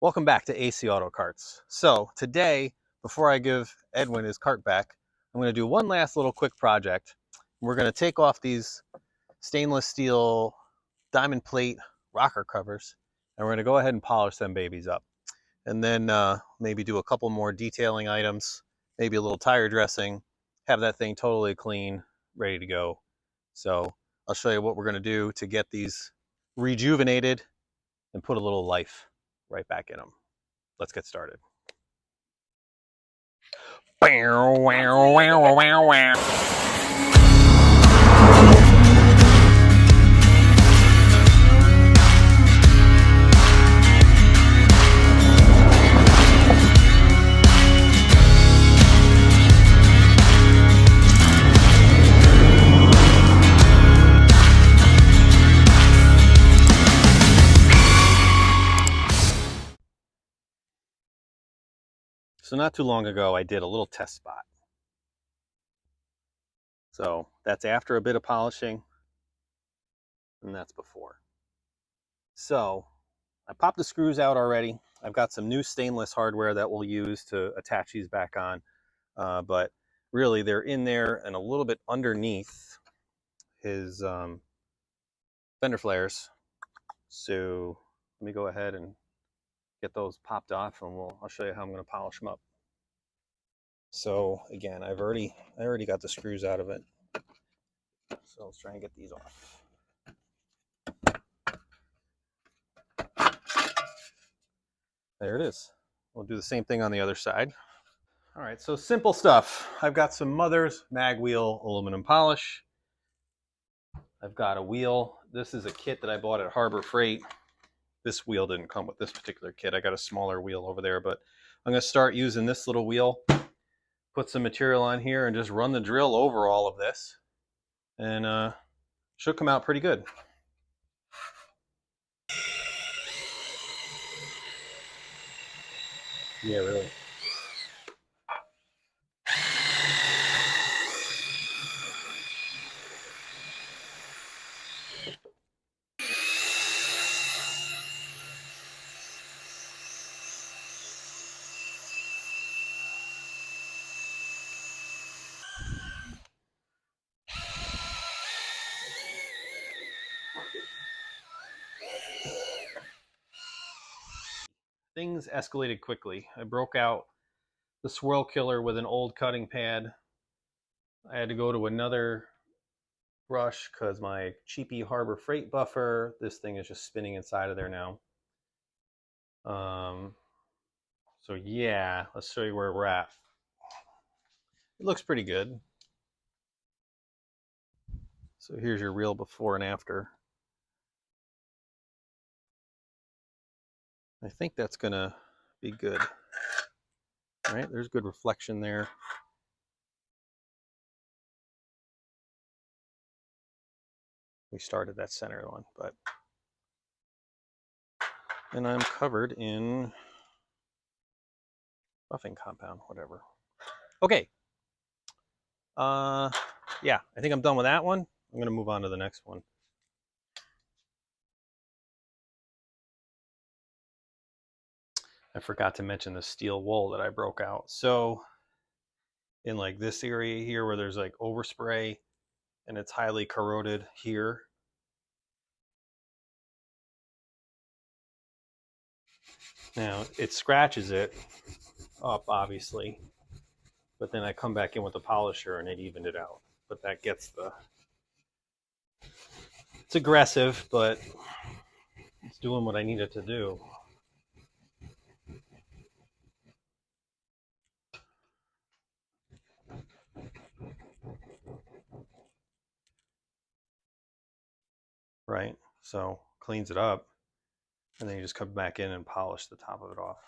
Welcome back to AC Auto Carts. So today, before I give Edwin his cart back, I'm going to do one last little quick project. We're going to take off these stainless steel diamond plate rocker covers, and we're going to go ahead and polish them babies up. And then maybe do a couple more detailing items, maybe a little tire dressing, have that thing totally clean, ready to go. So I'll show you what we're going to do to get these rejuvenated and put a little life right back in them. Let's get started. So not too long ago, I did a little test spot. So that's after a bit of polishing, and that's before. So I popped the screws out already. I've got some new stainless hardware that we'll use to attach these back on, but really they're in there and a little bit underneath his fender flares. So let me go ahead and get those popped off, and I'll show you how I'm going to polish them up. So again, I already got the screws out of it. So let's try and get these off. There it is. We'll do the same thing on the other side. All right, so simple stuff. I've got some Mother's mag wheel aluminum polish. I've got a wheel. This is a kit that I bought at Harbor Freight. This wheel didn't come with this particular kit. I got a smaller wheel over there, but I'm going to start using this little wheel, put some material on here, and just run the drill over all of this. And should come out pretty good. Yeah, really. Things escalated quickly. I broke out the swirl killer with an old cutting pad. I had to go to another brush because my cheapy Harbor Freight buffer, this thing is just spinning inside of there now. So yeah, let's show you where we're at. It looks pretty good. So here's your real before and after. I think that's gonna be good. All right, there's good reflection there. We started that center one, but and I'm covered in buffing compound, whatever. Okay. Yeah, I think I'm done with that one. I'm gonna move on to the next one. I forgot to mention the steel wool that I broke out. So in like this area here where there's like overspray and it's highly corroded here, now it scratches it up obviously, but then I come back in with the polisher and it evened it out. But that gets it's aggressive, but it's doing what I need it to do. Right, so cleans it up, and then you just come back in and polish the top of it off.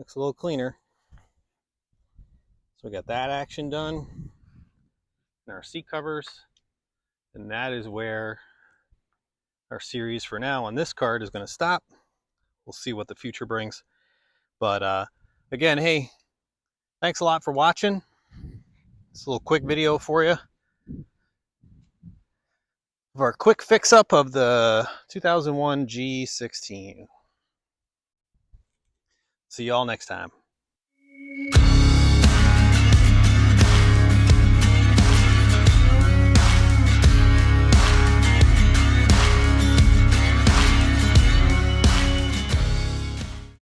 Looks a little cleaner. So we got that action done. And our seat covers. And that is where our series for now on this card is going to stop. We'll see what the future brings. But again, hey, thanks a lot for watching. It's a little quick video for you of our quick fix up of the 2001 G16. See y'all next time.